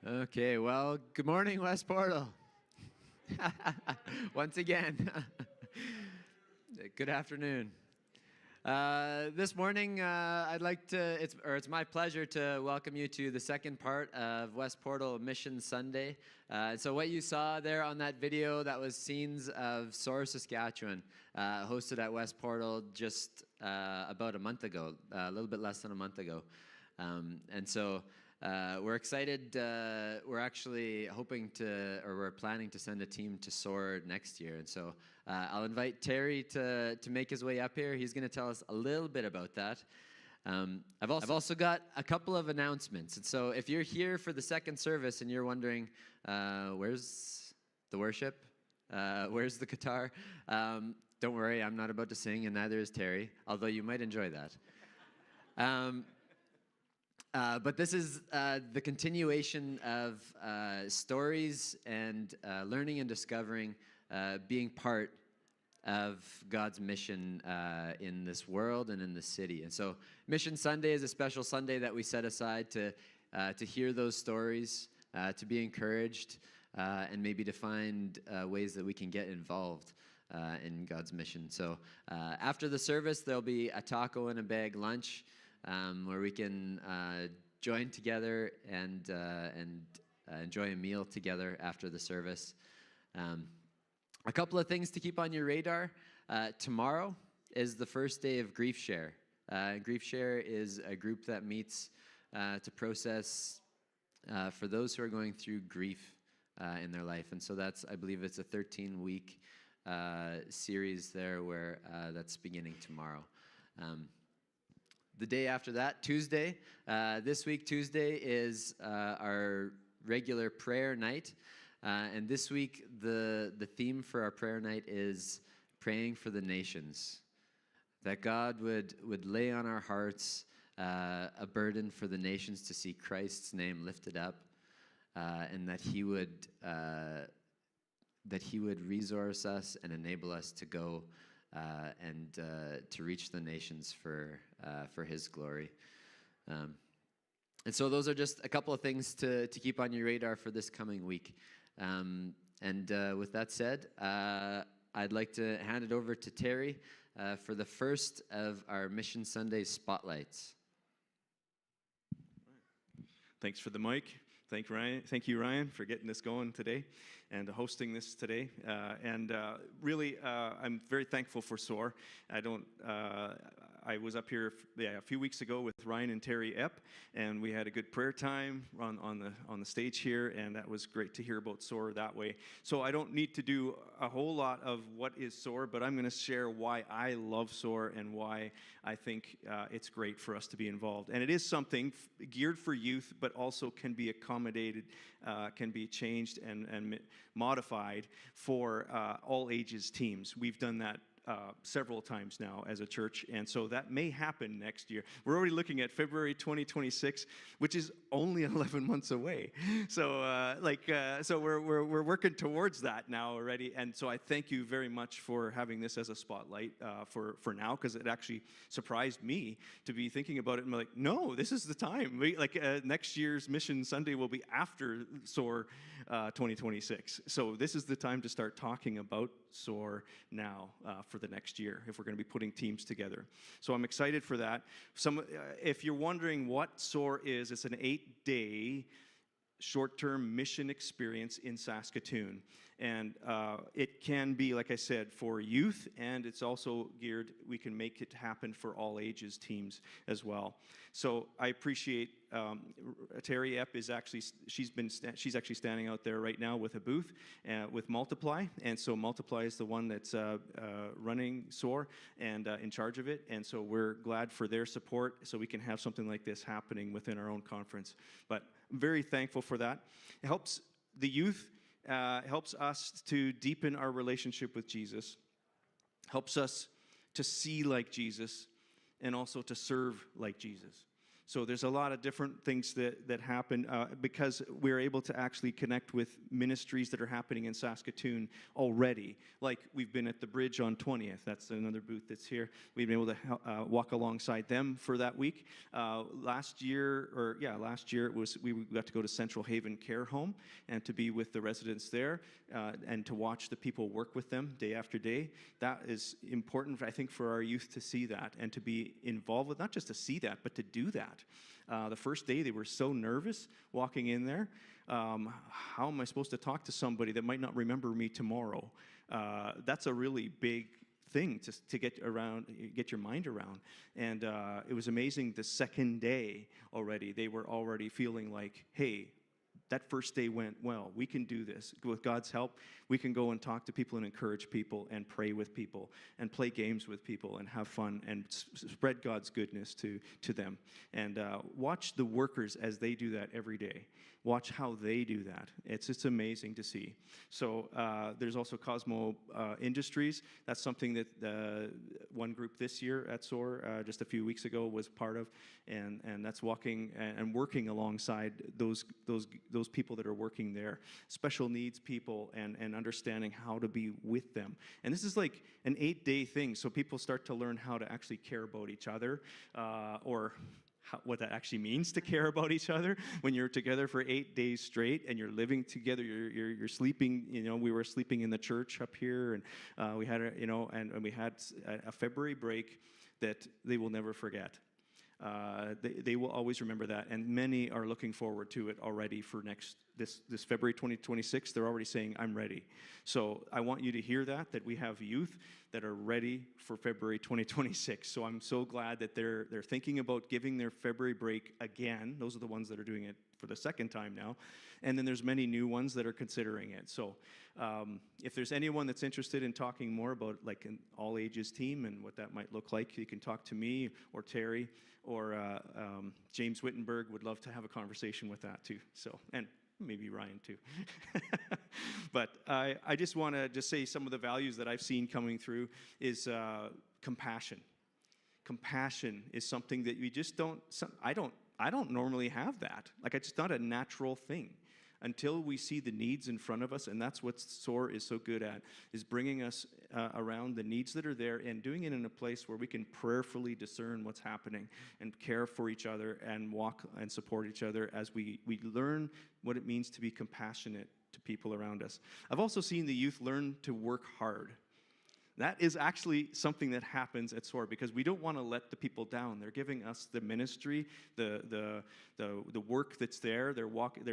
Okay, well, good morning, West Portal. Once again, good afternoon. This morning, it's my pleasure to welcome you to the second part of West Portal Mission Sunday. So what you saw there on that video, that was scenes of SOAR, Saskatchewan, hosted at West Portal just about a month ago, a little bit less than a month ago. We're excited. We're actually we're planning to send a team to SOAR next year. And so I'll invite Terry to make his way up here. He's going to tell us a little bit about that. I've also got a couple of announcements. And so if you're here for the second service and you're wondering, where's the worship? Where's the guitar? Don't worry, I'm not about to sing, and neither is Terry, although you might enjoy that. But this is the continuation of stories and learning and discovering, being part of God's mission in this world and in the city. And so Mission Sunday is a special Sunday that we set aside to hear those stories, to be encouraged, and maybe to find ways that we can get involved in God's mission. So after the service, there'll be a taco and a bag lunch, where we can join together and enjoy a meal together after the service. A couple of things to keep on your radar. Tomorrow is the first day of Grief Share. Grief Share is a group that meets to process for those who are going through grief in their life. And so I believe it's a 13-week series there where that's beginning tomorrow. The day after that, Tuesday, this week, Tuesday, is our regular prayer night. And this week, the theme for our prayer night is praying for the nations. That God would lay on our hearts a burden for the nations to see Christ's name lifted up, and that He would resource us and enable us to go and to reach the nations for His glory. And so those are just a couple of things to keep on your radar for this coming week. With that said, I'd like to hand it over to Terry for the first of our Mission Sunday spotlights. Thanks for the mic. Thank you, Ryan, for getting this going today and hosting this today. Really, I'm very thankful for SOAR. I was up here a few weeks ago with Ryan and Terry Epp, and we had a good prayer time on the stage here, and that was great to hear about SOAR that way. So I don't need to do a whole lot of what is SOAR, but I'm going to share why I love SOAR and why I think it's great for us to be involved. And it is something geared for youth, but also can be accommodated, can be changed and modified for all ages teams. We've done that several times now as a church, and so that may happen next year. We're already looking at February 2026, which is only 11 months away. So so we're working towards that now already, and so I thank you very much for having this as a spotlight for now, because it actually surprised me to be thinking about it and be like, no, this is the time. Next year's Mission Sunday will be after SOAR 2026. So this is the time to start talking about SOAR now for the next year, if we're going to be putting teams together. So I'm excited for that. If you're wondering what SOAR is, it's an 8-day short-term mission experience in Saskatoon. And it can be, like I said, for youth, and it's also geared, we can make it happen for all ages teams as well. So I appreciate Terry Epp she's actually standing out there right now with a booth with Multiply, and so Multiply is the one that's running SOAR and in charge of it, and so we're glad for their support so we can have something like this happening within our own conference. But I'm very thankful for that. It helps the youth, helps us to deepen our relationship with Jesus, helps us to see like Jesus, and also to serve like Jesus. So there's a lot of different things that happen because we're able to actually connect with ministries that are happening in Saskatoon already. Like we've been at the Bridge on 20th. That's another booth that's here. We've been able to walk alongside them for that week. Last year it was we got to go to Central Haven Care Home and to be with the residents there and to watch the people work with them day after day. That is important, I think, for our youth to see that and to be involved with, not just to see that, but to do that. The first day, they were so nervous walking in there. How am I supposed to talk to somebody that might not remember me tomorrow? That's a really big thing to get your mind around. And it was amazing the second day already. They were already feeling like, hey, that first day went well. We can do this. With God's help, we can go and talk to people and encourage people and pray with people and play games with people and have fun and spread God's goodness to them. And watch the workers as they do that every day. Watch how they do that. It's amazing to see. So there's also Cosmo Industries. That's something that one group this year at SOAR just a few weeks ago was part of, and that's walking and working alongside those people that are working there, special needs people, and understanding how to be with them. And this is like an 8-day thing, so people start to learn how to actually care about each other, or what that actually means to care about each other when you're together for 8 days straight and you're living together. You're sleeping. We were sleeping in the church up here, and we had we had a February break that they will never forget. They will always remember that, and many are looking forward to it already for this February 2026. They're already saying, I'm ready. So I want you to hear that we have youth that are ready for February 2026. So I'm so glad that they're thinking about giving their February break again. Those are the ones that are doing it for the second time now. And then there's many new ones that are considering it. So if there's anyone that's interested in talking more about like an all ages team and what that might look like, you can talk to me or Terry or James Wittenberg. Would love to have a conversation with that too. So, and maybe Ryan too. But I just want to say some of the values that I've seen coming through is compassion. Compassion is something that we just don't. I don't normally have that. Like, it's not a natural thing until we see the needs in front of us, and that's what SOAR is so good at, is bringing us around the needs that are there and doing it in a place where we can prayerfully discern what's happening and care for each other and walk and support each other as we learn what it means to be compassionate to people around us. I've also seen the youth learn to work hard. That is actually something that happens at SOAR because we don't want to let the people down. They're giving us the ministry, the work that's there. They're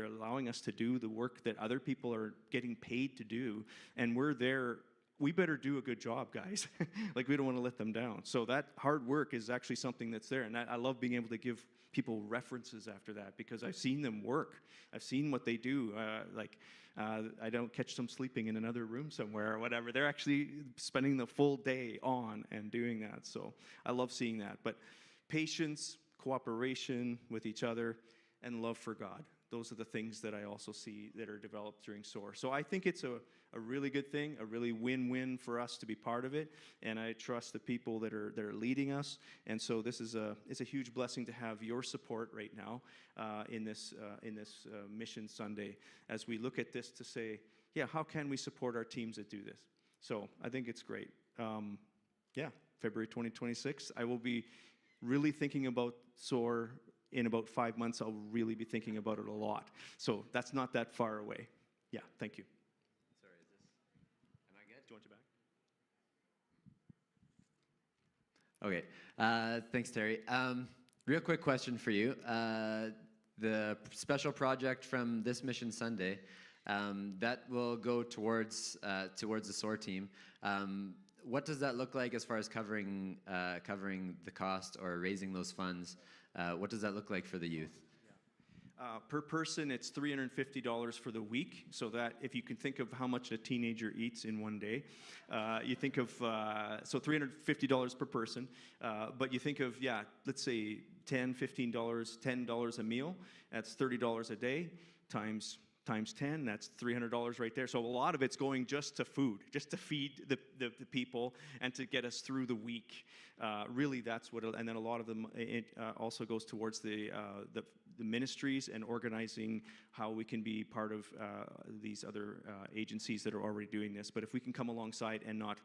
allowing us to do the work that other people are getting paid to do, and we're there. We better do a good job, guys. Like, we don't want to let them down. So that hard work is actually something that's there, and I love being able to give people references after that because I've seen them work. I've seen what they do. I don't catch them sleeping in another room somewhere or whatever. They're actually spending the full day on and doing that. So I love seeing that. But patience, cooperation with each other, and love for God. Those are the things that I also see that are developed during SOAR. So I think it's a really good thing, a really win-win for us to be part of it. And I trust the people that are leading us. And so this is it's a huge blessing to have your support right now in this Mission Sunday as we look at this to say, yeah, how can we support our teams that do this? So I think it's great. February 2026, I will be really thinking about SOAR. In about 5 months, I'll really be thinking about it a lot. So that's not that far away. Yeah, thank you. Sorry, is this, am I good? Do you want your back? Okay, thanks, Terry. Real quick question for you. The special project from this Mission Sunday, that will go towards the SOAR team. What does that look like as far as covering the cost or raising those funds? What does that look like for the youth? Per person, it's $350 for the week. So that if you can think of how much a teenager eats in one day, you think of so $350 per person. But you think of let's say $10, $15, $10 a meal. That's $30 a day times times 10, that's $300 right there. So a lot of it's going just to food, just to feed the people and to get us through the week. Really, that's what, and then a lot of them, it also goes towards the ministries and organizing how we can be part of these other agencies that are already doing this. But if we can come alongside and not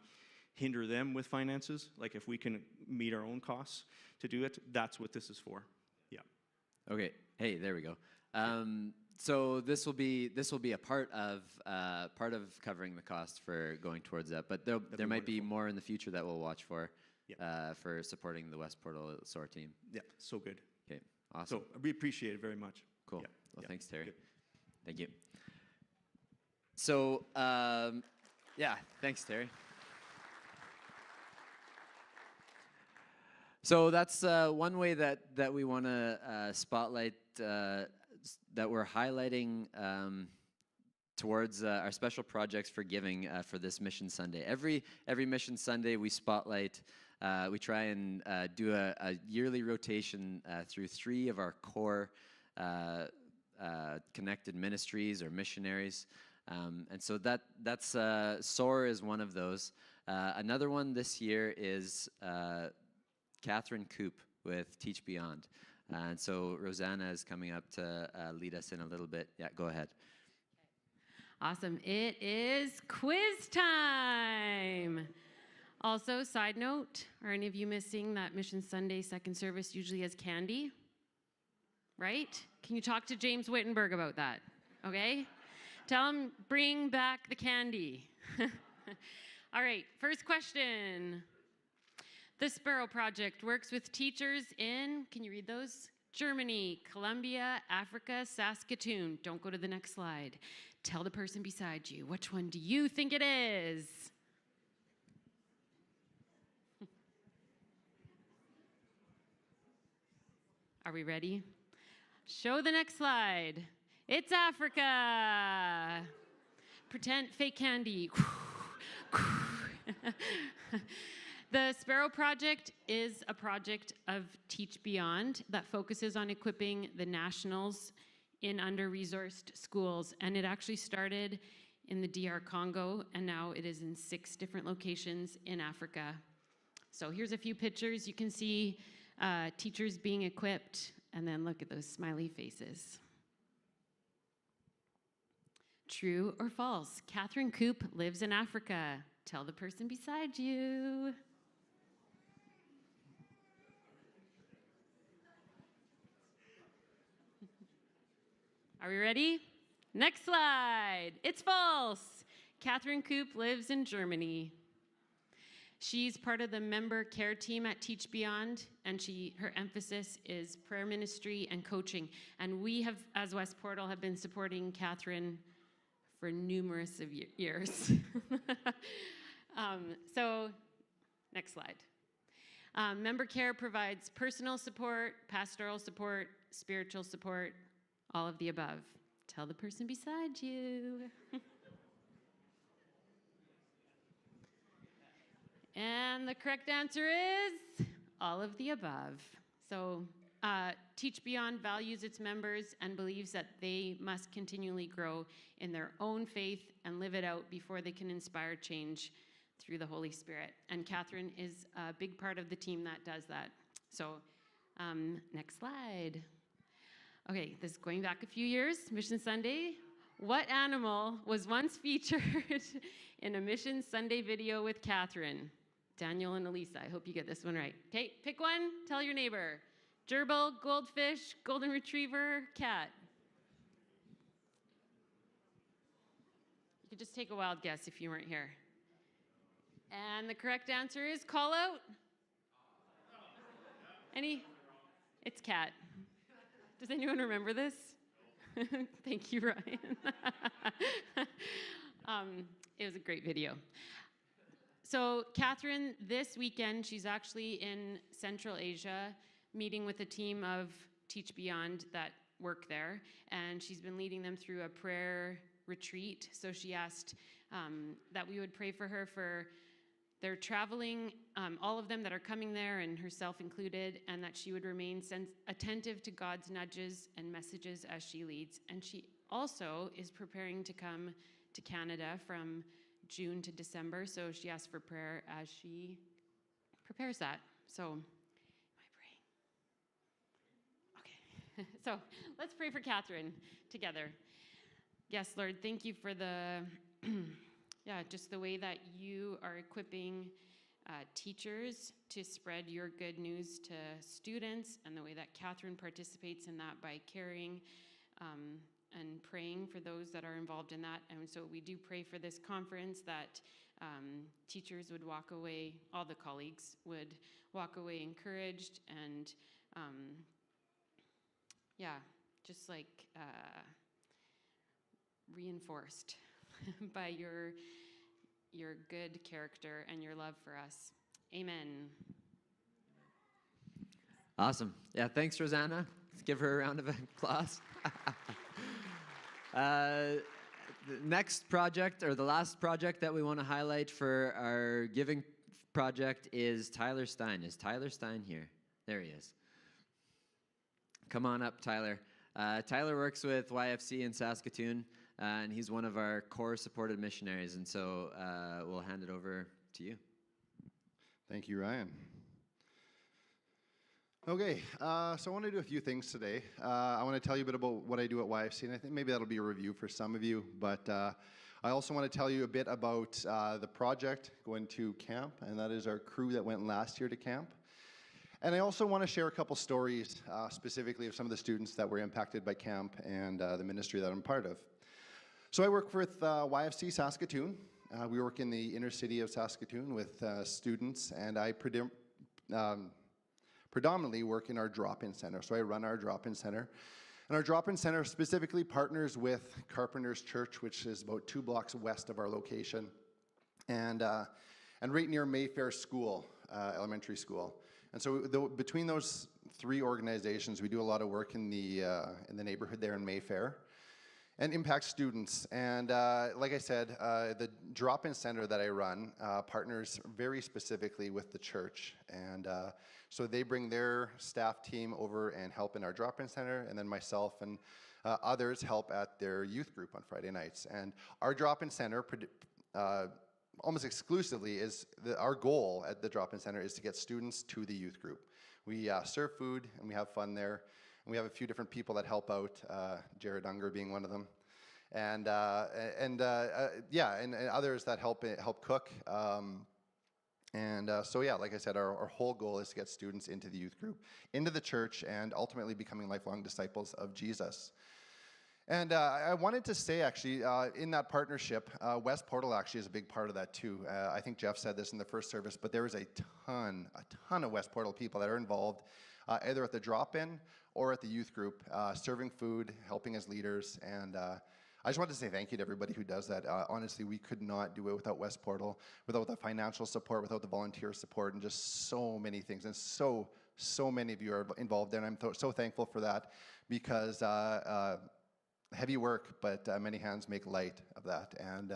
hinder them with finances, like if we can meet our own costs to do it, that's what this is for. Yeah. Okay. Hey, there we go. So this will be a part of covering the cost for going towards that. But there might be more in the future that we'll watch for supporting the West Portal SOAR team. Yeah. So good. Okay. Awesome. So we appreciate it very much. Cool. Yeah. Well, thanks, Terry. Good. Thank you. So thanks, Terry. So that's one way that we want to spotlight, that we're highlighting towards our special projects for giving for this Mission Sunday. Every Mission Sunday we spotlight, we try and do a yearly rotation through 3 of our core connected ministries or missionaries. And so that's SOAR is one of those. Another one this year is Catherine Coop with Teach Beyond. And so Rosanna is coming up to lead us in a little bit. Yeah, go ahead. Awesome. It is quiz time. Also, side note, are any of you missing that Mission Sunday second service usually has candy? Right? Can you talk to James Wittenberg about that? Okay? Tell him, bring back the candy. All right, first question. The Sparrow Project works with teachers in, can you read those? Germany, Colombia, Africa, Saskatoon. Don't go to the next slide. Tell the person beside you, which one do you think it is? Are we ready? Show the next slide. It's Africa. Pretend fake candy. The Sparrow Project is a project of Teach Beyond that focuses on equipping the nationals in under-resourced schools. And it actually started in the DR Congo, and now it is in 6 different locations in Africa. So here's a few pictures. You can see teachers being equipped, and then look at those smiley faces. True or false? Catherine Coop lives in Africa. Tell the person beside you. Are we ready? Next slide. It's false. Catherine Coop lives in Germany. She's part of the member care team at Teach Beyond, and her emphasis is prayer ministry and coaching. And we have, as West Portal, have been supporting Catherine for numerous of years. So, next slide. Member care provides personal support, pastoral support, spiritual support, all of the above. Tell the person beside you. And the correct answer is all of the above. So Teach Beyond values its members and believes that they must continually grow in their own faith and live it out before they can inspire change through the Holy Spirit. And Catherine is a big part of the team that does that. So next slide. Okay, this is going back a few years, Mission Sunday. What animal was once featured in a Mission Sunday video with Catherine? Daniel and Elisa, I hope you get this one right. Okay, pick one, tell your neighbor. Gerbil, goldfish, golden retriever, cat. You could just take a wild guess if you weren't here. And the correct answer is call out. Any? It's cat. Does anyone remember this? Thank you, Ryan. It was a great video. So Catherine, this weekend, she's actually in Central Asia, meeting with a team of Teach Beyond that work there, and she's been leading them through a prayer retreat. So she asked that we would pray for her for their traveling, all of them that are coming there, and herself included, and that she would remain attentive to God's nudges and messages as she leads. And she also is preparing to come to Canada from June to December. So she asked for prayer as she prepares that. So, am I praying? Okay. So let's pray for Catherine together. Yes, Lord, thank you for the, just the way that you are equipping teachers to spread your good news to students, and the way that Catherine participates in that by caring and praying for those that are involved in that. And so we do pray for this conference that teachers would walk away, all the colleagues would walk away encouraged and, just like reinforced by your good character and your love for us. Amen. Awesome. Yeah, thanks, Rosanna. Let's give her a round of applause. The next project, or the last project that we want to highlight for our giving project, is Tyler Stein. Is Tyler Stein here? There he is. Come on up, Tyler. Tyler works with YFC in Saskatoon, and he's one of our core supported missionaries, and so we'll hand it over to you. Thank you, Ryan. Okay, so I want to do a few things today. I want to tell you a bit about what I do at YFC, and I think maybe that'll be a review for some of you, but I also want to tell you a bit about the project going to camp, and that is our crew that went last year to camp. And I also want to share a couple stories specifically of some of the students that were impacted by camp and the ministry that I'm part of. So I work with YFC Saskatoon. We work in the inner city of Saskatoon with students, and I predominantly work in our drop-in center. So I run our drop-in center. And our drop-in center specifically partners with Carpenter's Church, which is about 2 blocks west of our location, and right near Mayfair School, elementary school. And so between those 3 organizations, we do a lot of work in the neighborhood there in Mayfair and impact students. And like I said, the drop-in center that I run partners very specifically with the church. And so they bring their staff team over and help in our drop-in center, and then myself and others help at their youth group on Friday nights. And our drop-in center, almost exclusively, our goal at the drop-in center is to get students to the youth group. We serve food and we have fun there. And we have a few different people that help out, Jared Unger being one of them, and others that help cook. So like I said, our whole goal is to get students into the youth group, into the church, and ultimately becoming lifelong disciples of Jesus. And I wanted to say, actually, in that partnership, West Portal actually is a big part of that too. I think Jeff said this in the first service, but there is a ton of West Portal people that are involved, either at the drop-in or at the youth group, serving food, helping as leaders. And I just wanted to say thank you to everybody who does that. Honestly, we could not do it without West Portal, without the financial support, without the volunteer support, and just so many things. And so many of you are involved there, and I'm so thankful for that, because heavy work, but many hands make light of that, and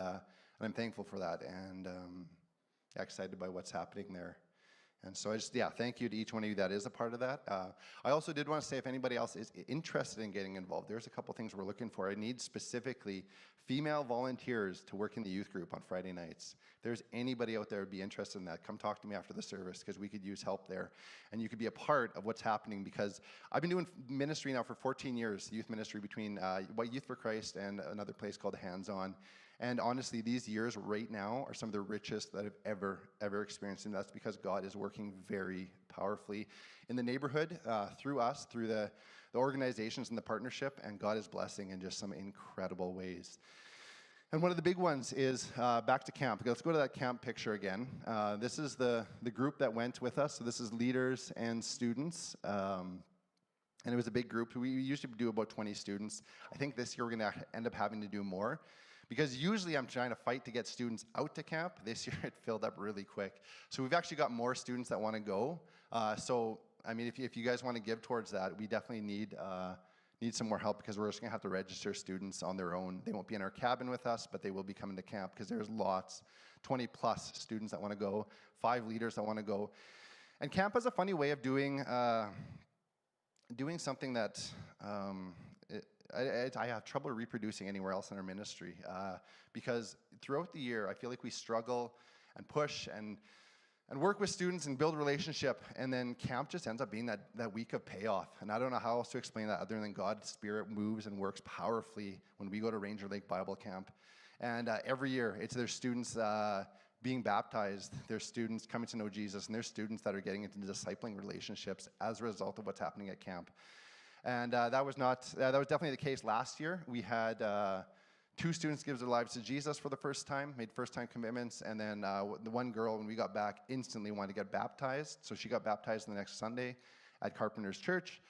I'm thankful for that, and excited by what's happening there. And so thank you to each one of you that is a part of that. I also did want to say, if anybody else is interested in getting involved, there's a couple things we're looking for. I need specifically female volunteers to work in the youth group on Friday nights. If there's anybody out there who would be interested in that, come talk to me after the service, because we could use help there. And you could be a part of what's happening, because I've been doing ministry now for 14 years, youth ministry between Youth for Christ and another place called Hands On. And honestly, these years right now are some of the richest that I've ever experienced. And that's because God is working very powerfully in the neighborhood, through us, through the organizations and the partnership, and God is blessing in just some incredible ways. And one of the big ones is back to camp. Let's go to that camp picture again. This is the group that went with us. So this is leaders and students. And it was a big group. We usually do about 20 students. I think this year we're going to end up having to do more, because usually I'm trying to fight to get students out to camp. This year it filled up really quick. So we've actually got more students that want to go. So, I mean, if you guys want to give towards that, we definitely need some more help, because we're just going to have to register students on their own. They won't be in our cabin with us, but they will be coming to camp, because there's lots, 20 plus students that want to go, 5 leaders that want to go. And camp is a funny way of doing something that I have trouble reproducing anywhere else in our ministry because throughout the year, I feel like we struggle and push and work with students and build relationship, and then camp just ends up being that week of payoff. And I don't know how else to explain that other than God's Spirit moves and works powerfully when we go to Ranger Lake Bible Camp. And every year, it's their students being baptized, there's students coming to know Jesus, and there's students that are getting into discipling relationships as a result of what's happening at camp. And that was definitely the case last year. We had 2 students give their lives to Jesus for the first time, made first-time commitments, and then the one girl, when we got back, instantly wanted to get baptized. So she got baptized the next Sunday at Carpenter's Church.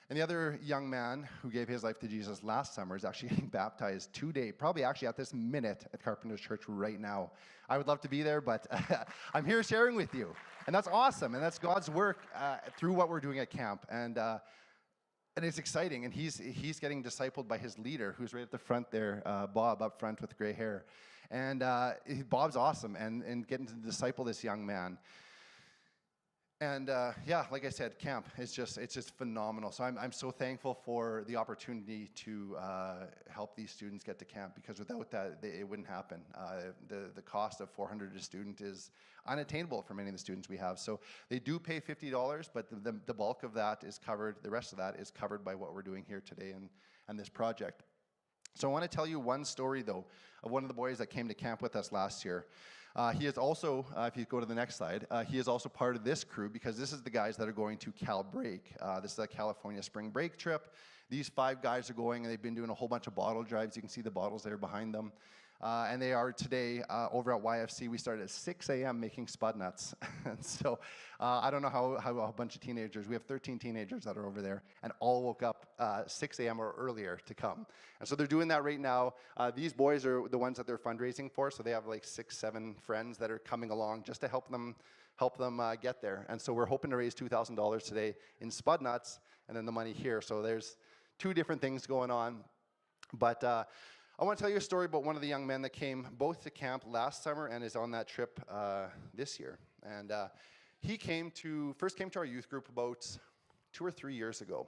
And the other young man who gave his life to Jesus last summer is actually getting baptized today, probably actually at this minute at Carpenter's Church right now. I would love to be there, but I'm here sharing with you. And that's awesome, and that's God's work through what we're doing at camp. And it's exciting, and he's getting discipled by his leader, who's right at the front there, Bob up front with gray hair. And Bob's awesome, and getting to disciple this young man. And yeah, like I said, camp it's just phenomenal. So I'm so thankful for the opportunity to help these students get to camp, because without that, it wouldn't happen. The cost of $400 a student is unattainable for many of the students we have. So they do pay $50, but the bulk of that is covered. The rest of that is covered by what we're doing here today and this project. So I want to tell you one story, though, of one of the boys that came to camp with us last year. He is also, if you go to the next slide, he is also part of this crew, because this is the guys that are going to Cal Break. This is a California spring break trip. These 5 guys are going, and they've been doing a whole bunch of bottle drives. You can see the bottles there behind them. And they are today over at YFC. We started at 6 a.m. making spud nuts. And so I don't know how a bunch of teenagers, we have 13 teenagers that are over there, and all woke up 6 a.m. or earlier to come. And so they're doing that right now. These boys are the ones that they're fundraising for, so they have like 6, 7 friends that are coming along just to help them get there. And so we're hoping to raise $2,000 today in spud nuts, and then the money here. So there's 2 different things going on. But I want to tell you a story about one of the young men that came both to camp last summer and is on that trip this year. And he first came to our youth group about 2 or 3 years ago.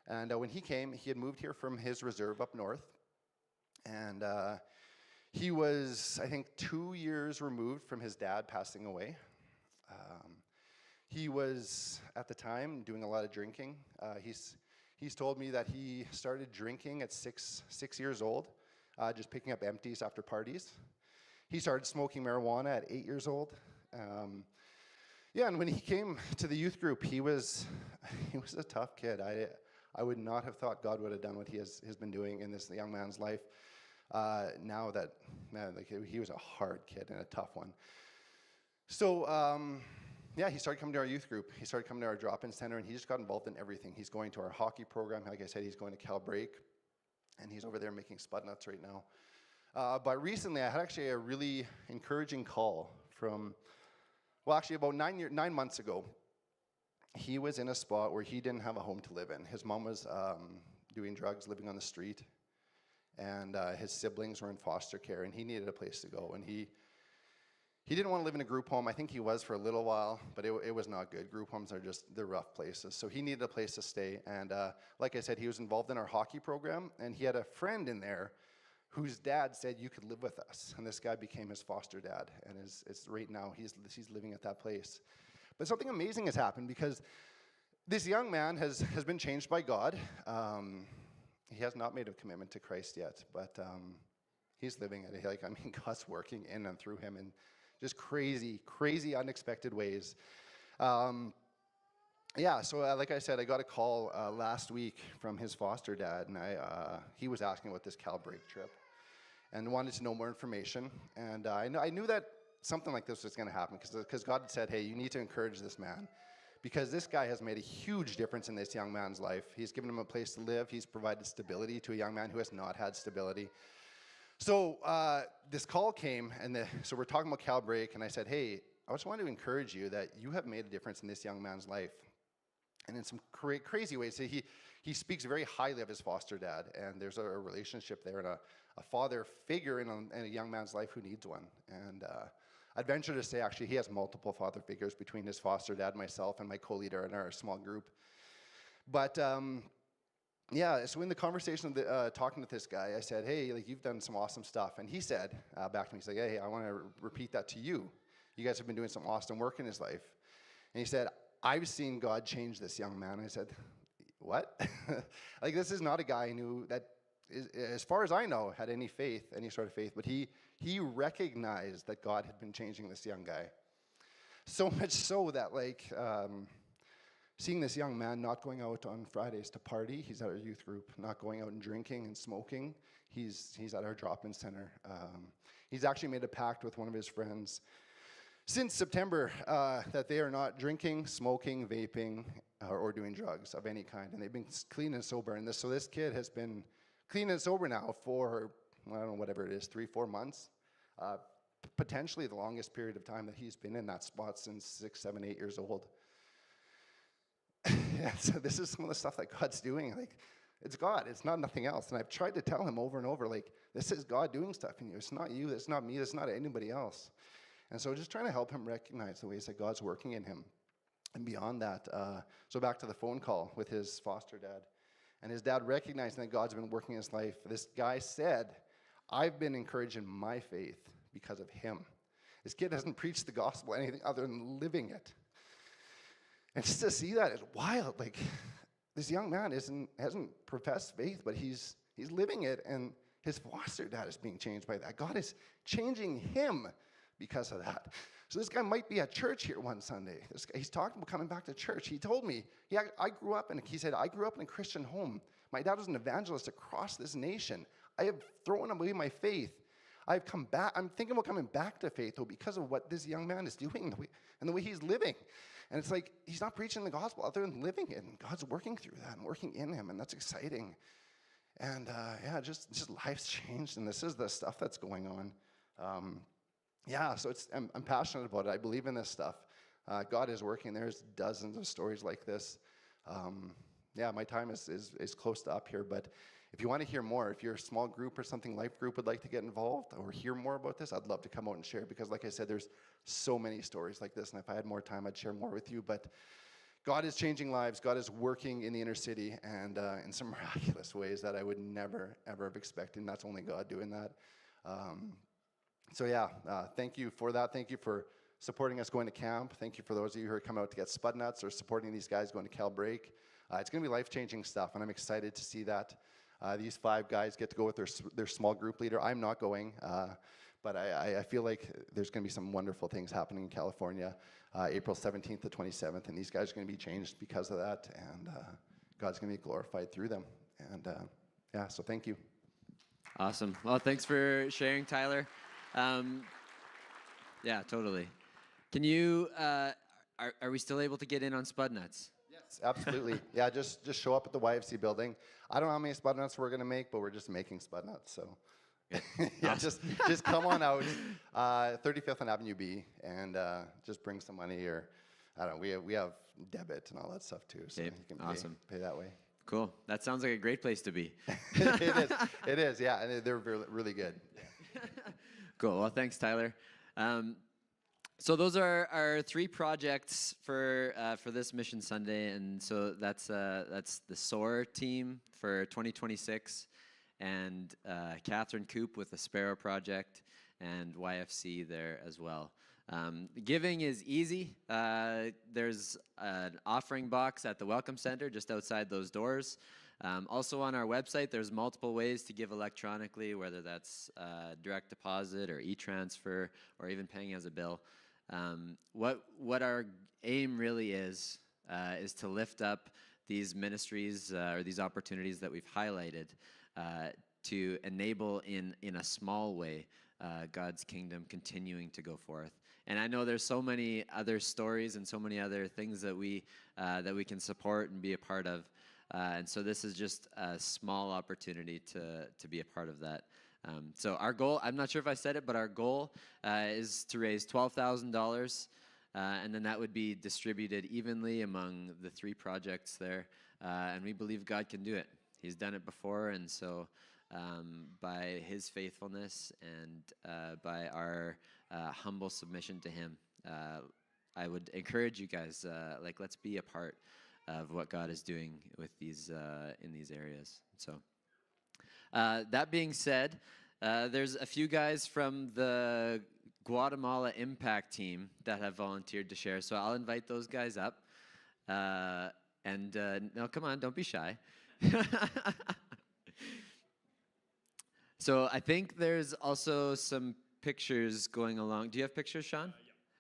And when he came, he had moved here from his reserve up north. And he was, I think, 2 years removed from his dad passing away. He was, at the time, doing a lot of drinking. He's told me that he started drinking at six years old, just picking up empties after parties. He started smoking marijuana at 8 years old. Yeah, and when he came to the youth group, he was a tough kid. I would not have thought God would have done what he has been doing in this young man's life. Now that, man, like he was a hard kid and a tough one. So, yeah, he started coming to our youth group. He started coming to our drop-in center, and he just got involved in everything. He's going to our hockey program. Like I said, he's going to Cal Break, and he's over there making spud nuts right now. But recently, I had actually a really encouraging call from, well, actually about 9 months ago. He was in a spot where he didn't have a home to live in. His mom was doing drugs, living on the street, and his siblings were in foster care, and he needed a place to go. And he didn't want to live in a group home. I think he was for a little while, but it was not good. Group homes are they're rough places. So he needed a place to stay. And like I said, he was involved in our hockey program, and he had a friend in there whose dad said, you could live with us. And this guy became his foster dad, and it's right now he's living at that place. But something amazing has happened, because this young man has been changed by God. He has not made a commitment to Christ yet, but he's living it. God's working in and through him in just crazy, unexpected ways. Yeah, so like I said, I got a call last week from his foster dad, and he was asking about this Cal Break trip and wanted to know more information. And I knew that something like this was going to happen, because God had said, hey, you need to encourage this man, because this guy has made a huge difference in this young man's life. He's given him a place to live. He's provided stability to a young man who has not had stability. So this call came, and so we're talking about Cal Break, and I said, hey, I just want to encourage you that you have made a difference in this young man's life. And in some crazy ways. So he speaks very highly of his foster dad, and there's a relationship there, and a father figure in a young man's life who needs one. And I'd venture to say, actually, he has multiple father figures between his foster dad, myself, and my co-leader in our small group. But yeah, so in the conversation, talking with this guy, I said, hey, like, you've done some awesome stuff. And he said back to me, he's like, hey, I want to repeat that to you. You guys have been doing some awesome work in his life. And he said, I've seen God change this young man. I said, what? Like, this is not a guy who that, as far as I know, had any faith, any sort of faith. But he recognized that God had been changing this young guy. So much so that, like, seeing this young man not going out on Fridays to party, he's at our youth group, not going out and drinking and smoking, he's at our drop-in center. He's actually made a pact with one of his friends since September that they are not drinking, smoking, vaping, or doing drugs of any kind, and they've been clean and sober. And so this kid has been clean and sober now for, I don't know, whatever it is, 3-4 months, potentially the longest period of time that he's been in that spot since 6, 7, 8 years old. Yeah, so this is some of the stuff that God's doing. Like, it's God. It's not nothing else. And I've tried to tell him over and over, like, this is God doing stuff in you. It's not you. It's not me. It's not anybody else. And so just trying to help him recognize the ways that God's working in him. And beyond that, so back to the phone call with his foster dad. And his dad recognizing that God's been working in his life. This guy said, I've been encouraged in my faith because of him. This kid hasn't preached the gospel anything other than living it. And just to see that is wild. Like, this young man hasn't professed faith, but he's living it, and his foster dad is being changed by that. God is changing him because of that. So this guy might be at church here one Sunday. He's talking about coming back to church. He told me, I grew up in a Christian home. My dad was an evangelist across this nation. I have thrown away my faith. I've come back. I'm thinking about coming back to faith, though, because of what this young man is doing and the way he's living. And it's like, he's not preaching the gospel other than living it. And God's working through that and working in him. And that's exciting. And just life's changed. And this is the stuff that's going on. So I'm passionate about it. I believe in this stuff. God is working. There's dozens of stories like this. My time is close to up here. But if you want to hear more, if you're a small group or something, life group would like to get involved or hear more about this, I'd love to come out and share, because like I said, there's so many stories like this, and if I had more time, I'd share more with you. But God is changing lives. God is working in the inner city, and in some miraculous ways that I would never, ever have expected, and that's only God doing that. Thank you for that. Thank you for supporting us going to camp. Thank you for those of you who are coming out to get spud nuts or supporting these guys going to Cal Break. It's going to be life-changing stuff, and I'm excited to see that. These 5 guys get to go with their small group leader. I'm not going, but I feel like there's going to be some wonderful things happening in California, April 17th to 27th, and these guys are going to be changed because of that, and God's going to be glorified through them. And so thank you. Awesome. Well, thanks for sharing, Tyler. Totally. Can you, are we still able to get in on spud nuts? Yes, absolutely. Yeah, just show up at the YFC building. I don't know how many spud nuts we're going to make, but we're just making spud nuts. So awesome. just come on out, 35th and Avenue B, and just bring some money, or I don't know, we have debit and all that stuff too, so you can pay that way. Cool. That sounds like a great place to be. It is, yeah, and they're really good. Yeah. Cool. Well, thanks, Tyler. So those are our 3 projects for this Mission Sunday, and so that's the SOAR team for 2026, and Catherine Coop with the Sparrow Project, and YFC there as well. Giving is easy. There's an offering box at the Welcome Center just outside those doors. Also on our website, there's multiple ways to give electronically, whether that's direct deposit or e-transfer or even paying as a bill. What our aim really is to lift up these ministries or these opportunities that we've highlighted to enable in a small way God's kingdom continuing to go forth. And I know there's so many other stories and so many other things that we can support and be a part of. And so this is just a small opportunity to be a part of that. So our goal, I'm not sure if I said it, but our goal is to raise $12,000, and then that would be distributed evenly among the 3 projects there. And we believe God can do it. He's done it before, and so by His faithfulness and by our humble submission to Him, I would encourage you guys, let's be a part of what God is doing with these in these areas. So that being said, there's a few guys from the Guatemala Impact team that have volunteered to share. So I'll invite those guys up. No, come on, don't be shy. So I think there's also some pictures going along. Do you have pictures, Sean?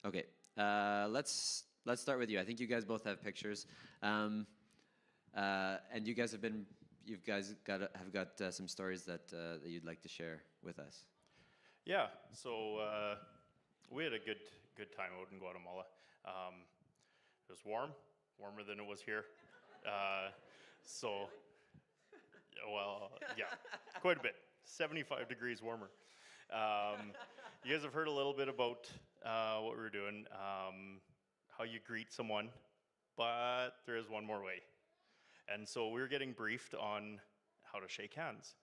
Yeah. Okay. Let's start with you. I think you guys both have pictures, and you guys have got some stories that you'd like to share with us. Yeah. So we had a good time out in Guatemala. It was warmer than it was here. Yeah, quite a bit. 75 degrees warmer. You guys have heard a little bit about what we were doing, how you greet someone, but there is one more way. And so we were getting briefed on how to shake hands.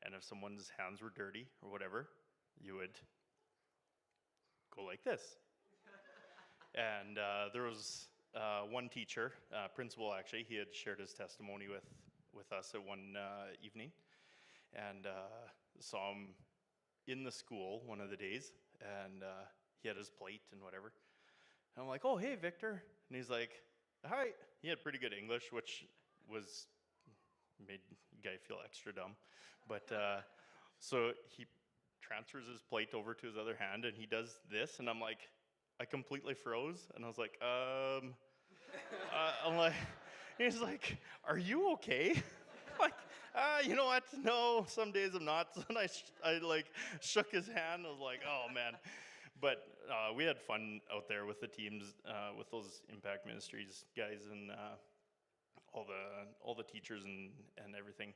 And if someone's hands were dirty or whatever, you would go like this. And there was one teacher, principal actually, he had shared his testimony with us at one evening. And saw him in the school one of the days, and he had his plate and whatever. And I'm like, oh, hey, Victor. And he's like, hi. He had pretty good English, which made the guy feel extra dumb. But so he transfers his plate over to his other hand, and he does this, and I'm like, I completely froze, and I was like, I'm like, he's like, are you okay? Like, you know what? No, some days I'm not. And I like shook his hand. I was like, oh man. But we had fun out there with the teams, with those Impact Ministries guys, and all the teachers and everything.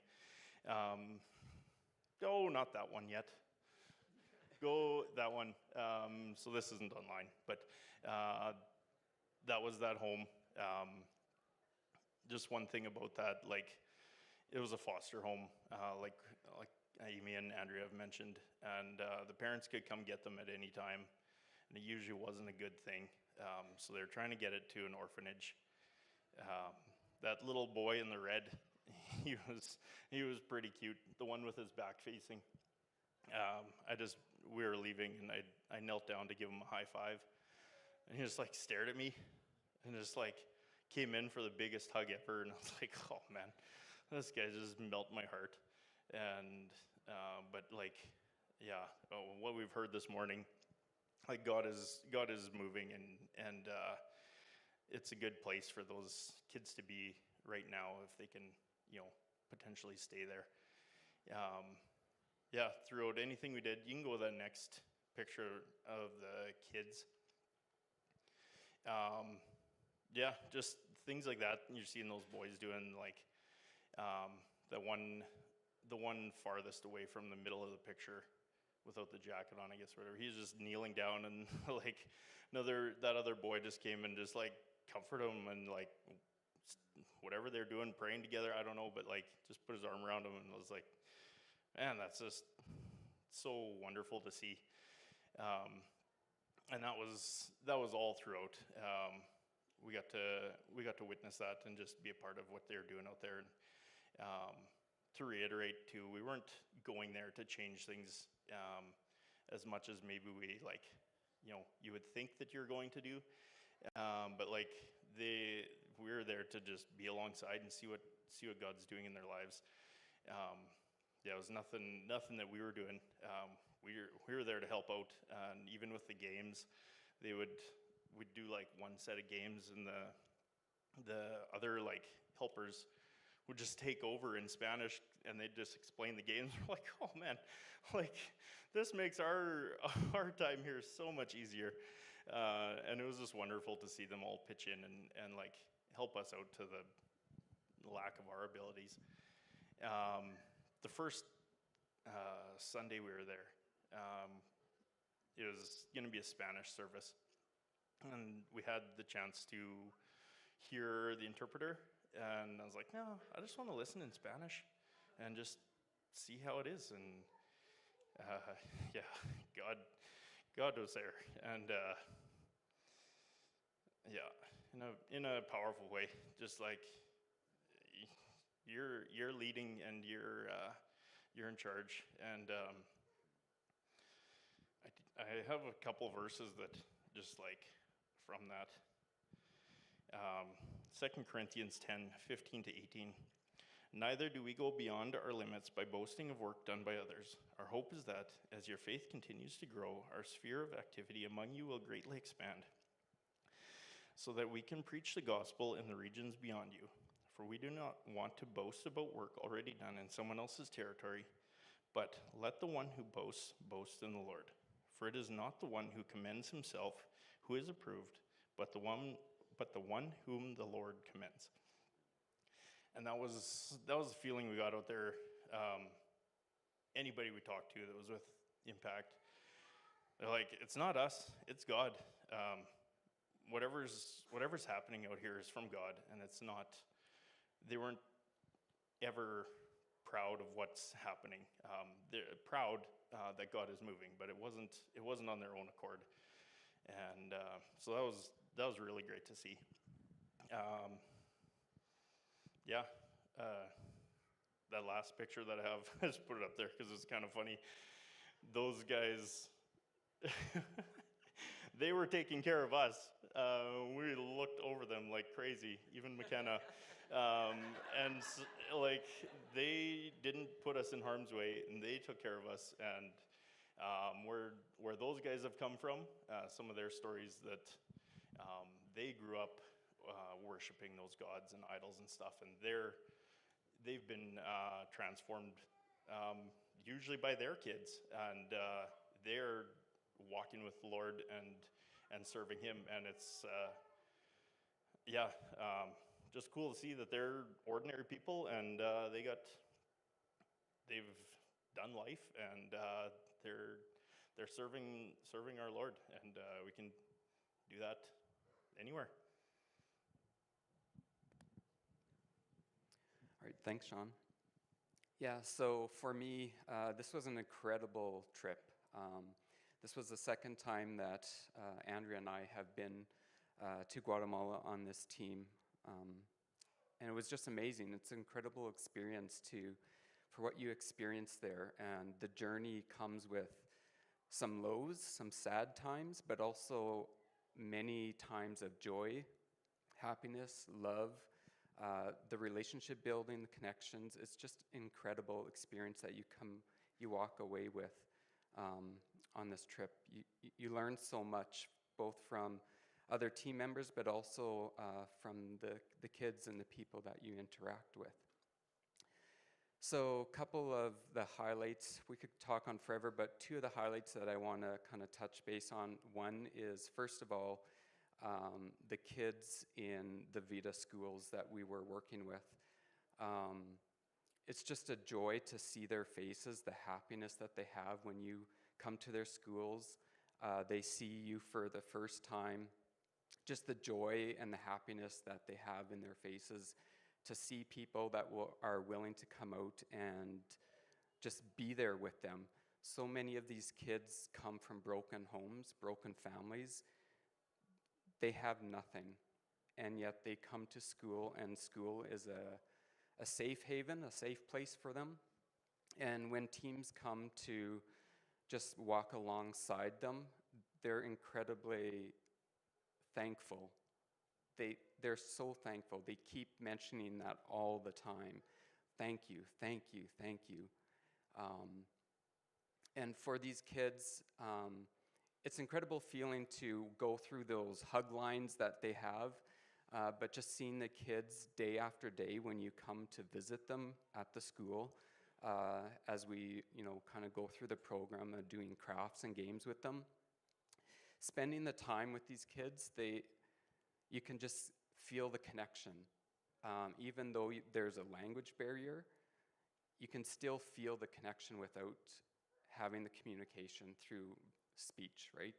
Oh, not that one yet. Go that one. So this isn't online, but that was that home. Just one thing about that, like, it was a foster home, like Amy and Andrea have mentioned, and the parents could come get them at any time, and it usually wasn't a good thing. So they're trying to get it to an orphanage. That little boy in the red, he was pretty cute. The one with his back facing. We were leaving, and I knelt down to give him a high five, and he just like stared at me, and just like came in for the biggest hug ever, and I was like, oh man. This guy just melted my heart. And but like, yeah, what we've heard this morning, like God is moving, and it's a good place for those kids to be right now if they can, potentially stay there. Yeah, throughout anything we did, you can go to the next picture of the kids. Yeah, just things like that. You're seeing those boys doing like. The one farthest away from the middle of the picture without the jacket on, I guess, whatever. He's just kneeling down, and like that other boy just came and just like comforted him, and like whatever they're doing, praying together, I don't know, but like just put his arm around him, and I was like, man, that's just so wonderful to see. And that was all throughout. We got to witness that and just be a part of what they're doing out there. To reiterate too, we weren't going there to change things as much as maybe we you would think that you're going to do, but like we're there to just be alongside and see what God's doing in their lives. Yeah, it was nothing that we were doing. We were there to help out, and even with the games, we'd do like one set of games, and the other like helpers would just take over in Spanish, and they'd just explain the games. We're like, oh man, like this makes our time here so much easier. And it was just wonderful to see them all pitch in and like help us out to the lack of our abilities. The first Sunday we were there, it was going to be a Spanish service, and we had the chance to hear the interpreter. And I was like, no, I just want to listen in Spanish and just see how it is. And yeah, God was there. And yeah, in a powerful way. Just like you're leading and you're in charge. And I have a couple verses that just like from that. 2 Corinthians 10:15-18. Neither do we go beyond our limits by boasting of work done by others. Our hope is that, as your faith continues to grow, our sphere of activity among you will greatly expand, so that we can preach the gospel in the regions beyond you. For we do not want to boast about work already done in someone else's territory, but let the one who boasts boast in the Lord. For it is not the one who commends himself who is approved, but the one whom the Lord commends. And that was the feeling we got out there. Anybody we talked to that was with Impact, they're like, it's not us, it's God. Whatever's happening out here is from God, and it's not. They weren't ever proud of what's happening. They're proud that God is moving, but it wasn't on their own accord. And so that was really great to see. That last picture that I have, I just put it up there because it's kind of funny. Those guys, they were taking care of us. We looked over them like crazy, even McKenna. And like, they didn't put us in harm's way, and they took care of us. And where those guys have come from, some of their stories that they grew up worshiping those gods and idols and stuff, and they've been transformed usually by their kids, and they're walking with the Lord and serving Him, and it's just cool to see that they're ordinary people, and they've done life, and they're serving our Lord, and we can do that anywhere. All right, thanks, Sean. Yeah, so for me, this was an incredible trip. This was the second time that Andrea and I have been to Guatemala on this team. And it was just amazing. It's an incredible experience for what you experienced there. And the journey comes with some lows, some sad times, but also many times of joy, happiness, love, the relationship building, the connections. It's just an incredible experience that you walk away with on this trip. You learn so much, both from other team members, but also from the kids and the people that you interact with. So a couple of the highlights, we could talk on forever, but two of the highlights that I want to kind of touch base on. One is, first of all, the kids in the Vita schools that we were working with. It's just a joy to see their faces, the happiness that they have when you come to their schools. They see you for the first time. Just the joy and the happiness that they have in their faces to see people that are willing to come out and just be there with them. So many of these kids come from broken homes, broken families. They have nothing, and yet they come to school, and school is a safe haven, a safe place for them. And when teams come to just walk alongside them, they're incredibly thankful. They're so thankful. They keep mentioning that all the time. Thank you, thank you, thank you. And for these kids, it's an incredible feeling to go through those hug lines that they have, but just seeing the kids day after day when you come to visit them at the school, as we kind of go through the program of doing crafts and games with them. Spending the time with these kids, you can just feel the connection. Even though there's a language barrier, you can still feel the connection without having the communication through speech, right?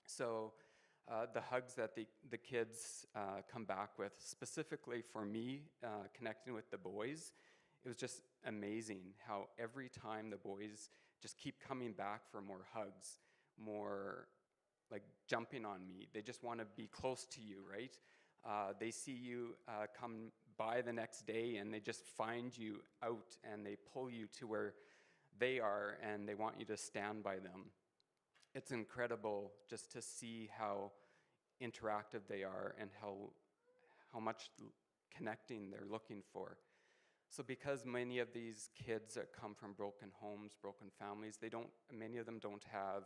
So the hugs that the kids come back with, specifically for me, connecting with the boys, it was just amazing how every time the boys just keep coming back for more hugs, more like jumping on me. They just want to be close to you, right? They see you come by the next day and they just find you out and they pull you to where they are and they want you to stand by them. It's incredible just to see how interactive they are and how much connecting they're looking for. So because many of these kids that come from broken homes, broken families, many of them don't have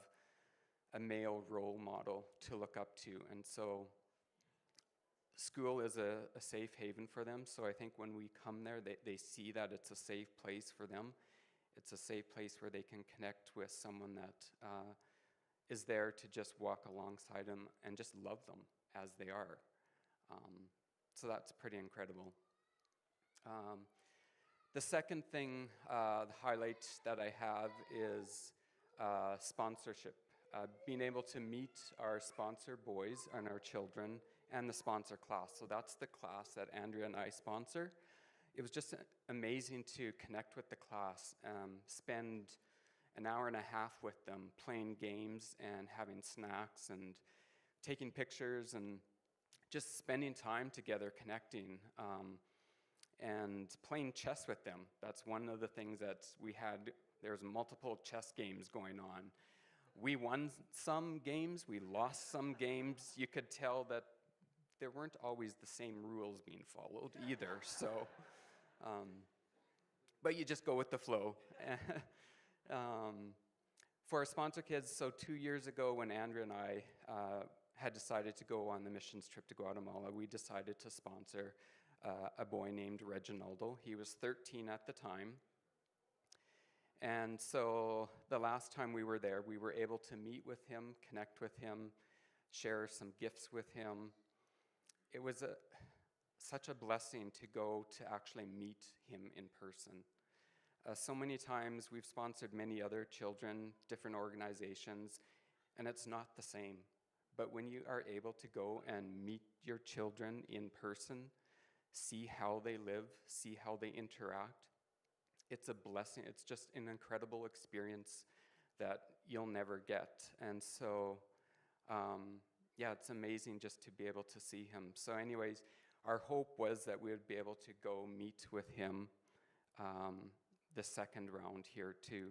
a male role model to look up to. And so school is a safe haven for them. So I think when we come there, they see that it's a safe place for them. It's a safe place where they can connect with someone that is there to just walk alongside them and just love them as they are. So that's pretty incredible. The second thing, the highlight that I have is sponsorship. Being able to meet our sponsor boys and our children and the sponsor class. So that's the class that Andrea and I sponsor. It was just amazing to connect with the class, spend an hour and a half with them playing games and having snacks and taking pictures and just spending time together connecting and playing chess with them. That's one of the things that we had. There's multiple chess games going on. We won some games, we lost some games. You could tell that there weren't always the same rules being followed either. So, but you just go with the flow. For our sponsor kids, so 2 years ago when Andrea and I had decided to go on the missions trip to Guatemala, we decided to sponsor a boy named Reginaldo. He was 13 at the time. And so the last time we were there, we were able to meet with him, connect with him, share some gifts with him. It was such a blessing to go to actually meet him in person. So many times we've sponsored many other children, different organizations, and it's not the same. But when you are able to go and meet your children in person, see how they live, see how they interact, it's a blessing. It's just an incredible experience that you'll never get. And so, yeah, it's amazing just to be able to see him. So anyways, our hope was that we would be able to go meet with him the second round here too.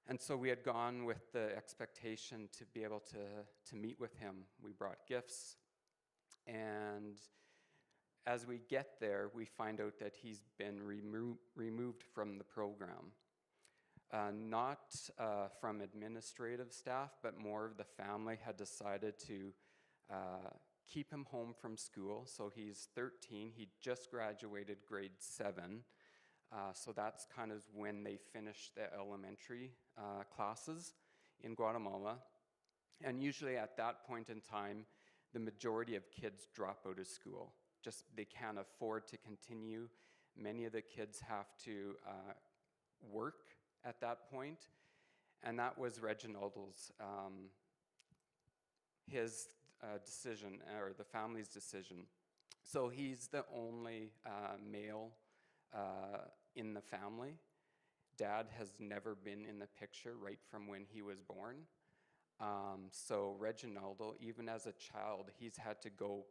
And so we had gone with the expectation to be able to meet with him. We brought gifts, and as we get there, we find out that he's been removed from the program. Not from administrative staff, but more of the family had decided to keep him home from school. So he's 13, he just graduated grade 7. So that's kind of when they finished the elementary classes in Guatemala. And usually at that point in time, the majority of kids drop out of school. Just they can't afford to continue. Many of the kids have to work at that point. And that was Reginaldo's, his decision, or the family's decision. So he's the only male in the family. Dad has never been in the picture right from when he was born. So Reginaldo, even as a child, he's had to go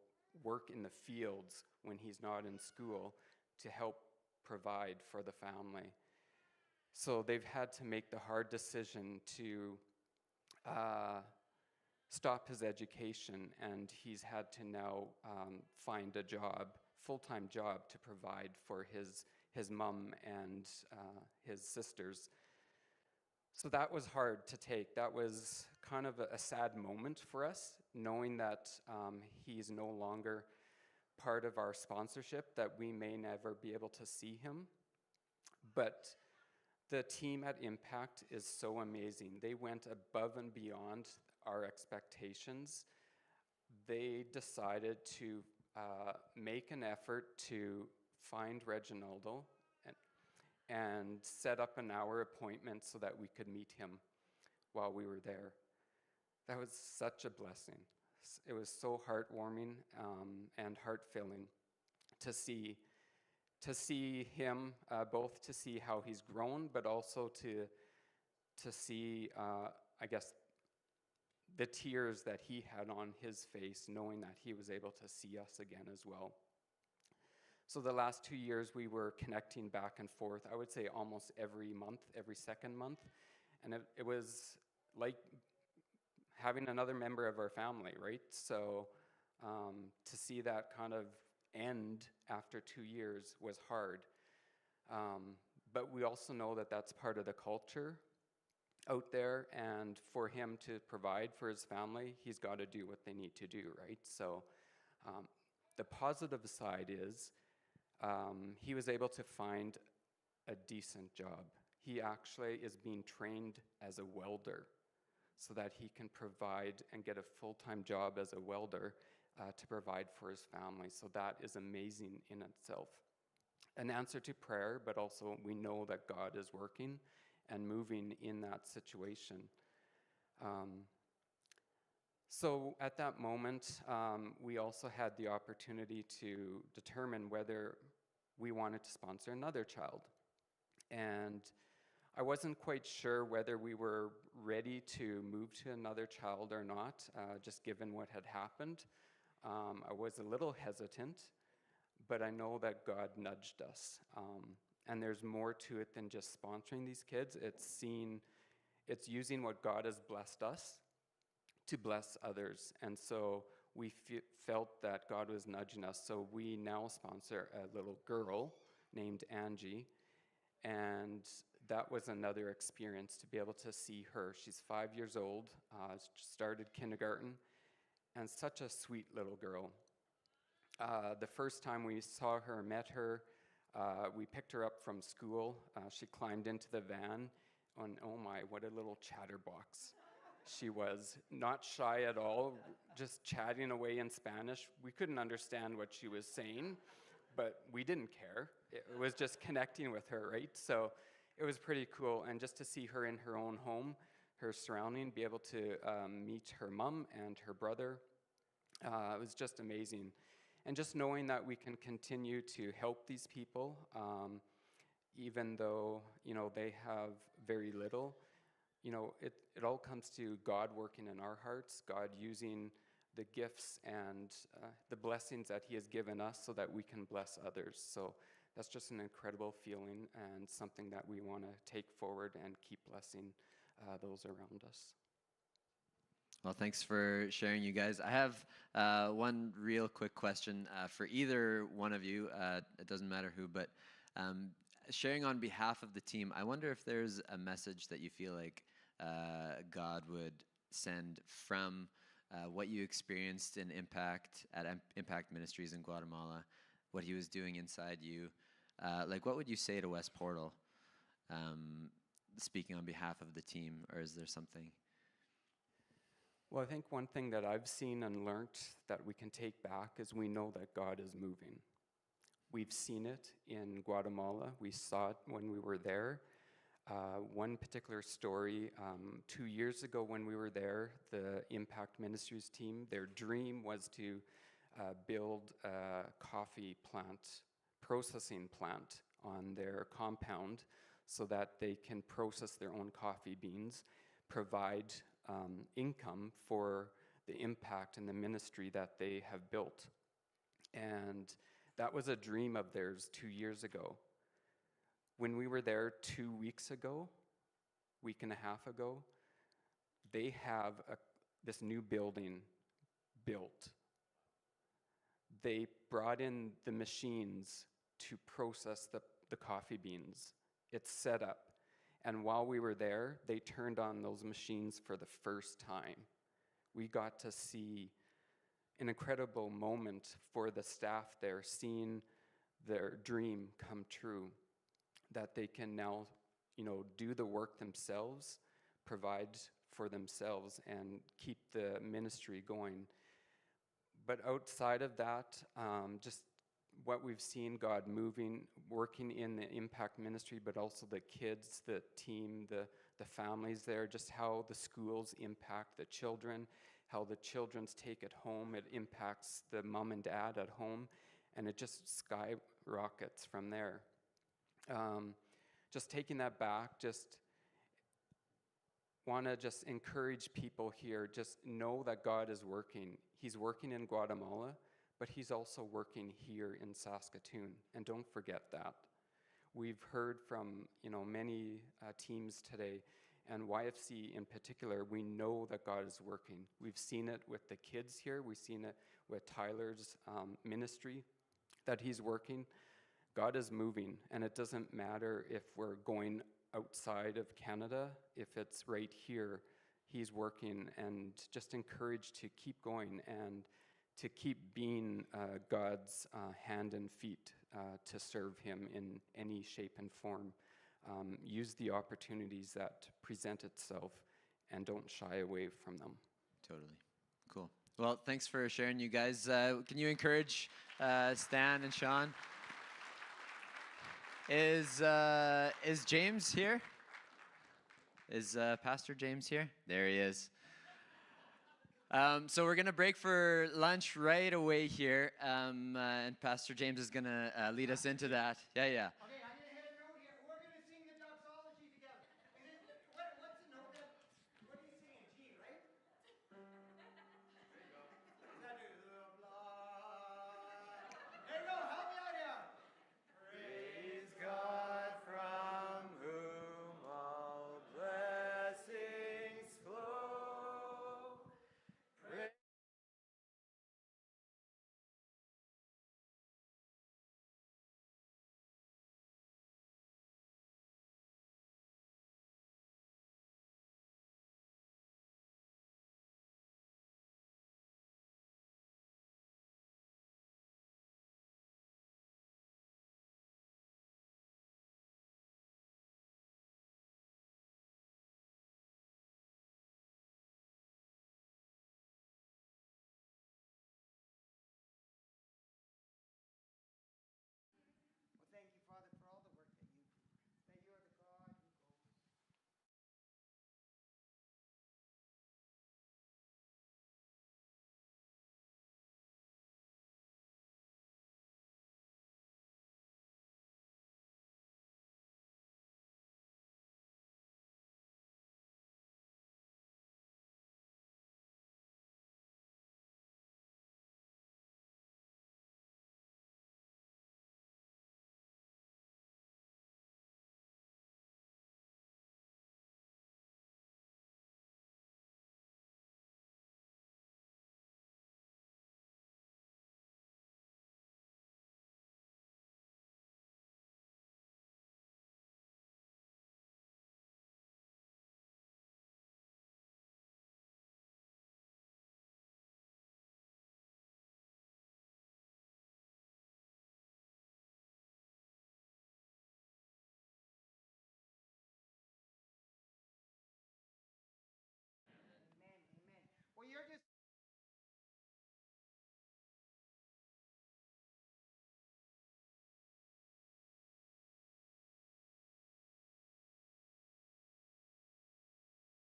work in the fields when he's not in school to help provide for the family. So they've had to make the hard decision to stop his education, and he's had to now find a job, full-time job, to provide for his mom and his sisters. So that was hard to take. That was kind of a sad moment for us, knowing that he's no longer part of our sponsorship, that we may never be able to see him. But the team at Impact is so amazing. They went above and beyond our expectations. They decided to make an effort to find Reginaldo and set up an hour appointment so that we could meet him while we were there. That was such a blessing. It was so heartwarming and heart-filling to see him, both to see how he's grown, but also to see, I guess, the tears that he had on his face, knowing that he was able to see us again as well. So the last 2 years, we were connecting back and forth, I would say almost every month, every second month. And it was like having another member of our family, right? So to see that kind of end after 2 years was hard. But we also know that that's part of the culture out there, and for him to provide for his family, he's got to do what they need to do, right? So the positive side is he was able to find a decent job. He actually is being trained as a welder so that he can provide and get a full-time job as a welder to provide for his family. So that is amazing in itself. An answer to prayer, but also we know that God is working and moving in that situation. So at that moment, we also had the opportunity to determine whether we wanted to sponsor another child. And I wasn't quite sure whether we were ready to move to another child or not, just given what had happened. I was a little hesitant, but I know that God nudged us. And there's more to it than just sponsoring these kids. It's using what God has blessed us to bless others. And so we felt that God was nudging us. So we now sponsor a little girl named Angie. And that was another experience to be able to see her. She's 5 years old, started kindergarten, and such a sweet little girl. The first time we saw her, met her, we picked her up from school. She climbed into the van, and oh my, what a little chatterbox. She was not shy at all, just chatting away in Spanish. We couldn't understand what she was saying, but we didn't care. It was just connecting with her, right? So it was pretty cool. And just to see her in her own home, her surrounding, be able to meet her mom and her brother, it was just amazing. And just knowing that we can continue to help these people, even though, they have very little, it all comes to God working in our hearts, God using the gifts and the blessings that he has given us so that we can bless others. So that's just an incredible feeling and something that we want to take forward and keep blessing those around us. Well, thanks for sharing, you guys. I have one real quick question for either one of you. It doesn't matter who, but sharing on behalf of the team, I wonder if there's a message that you feel like God would send from what you experienced in Impact at Impact Ministries in Guatemala, what he was doing inside you. What would you say to West Portal, speaking on behalf of the team, or is there something? Well, I think one thing that I've seen and learned that we can take back is we know that God is moving. We've seen it in Guatemala. We saw it when we were there. One particular story, 2 years ago when we were there, the Impact Ministries team, their dream was to build a coffee plant, processing plant on their compound so that they can process their own coffee beans, provide income for the impact and the ministry that they have built. And that was a dream of theirs 2 years ago. When we were there 2 weeks ago, week and a half ago, they have this new building built. They brought in the machines to process the coffee beans. It's set up. And while we were there, they turned on those machines for the first time. We got to see an incredible moment for the staff there, seeing their dream come true, that they can now, do the work themselves, provide for themselves, and keep the ministry going. But outside of that, just what we've seen God moving, working in the impact ministry, but also the kids, the team, the families there, just how the schools impact the children, how the children's take it home, it impacts the mom and dad at home, and it just skyrockets from there. Just taking that back, want to just encourage people here, just know that God is working. He's working in Guatemala, but he's also working here in Saskatoon, and don't forget that. We've heard from many teams today, and YFC in particular, we know that God is working. We've seen it with the kids here. We've seen it with Tyler's ministry, that he's working. God is moving, and it doesn't matter if we're going outside of Canada, if it's right here, he's working, and just encouraged to keep going and to keep being God's hand and feet to serve him in any shape and form. Use the opportunities that present itself and don't shy away from them. Totally. Cool. Well, thanks for sharing, you guys. Can you encourage Stan and Sean? Is James here? Is Pastor James here? There he is. So we're going to break for lunch right away here, and Pastor James is going to lead us into that. Yeah.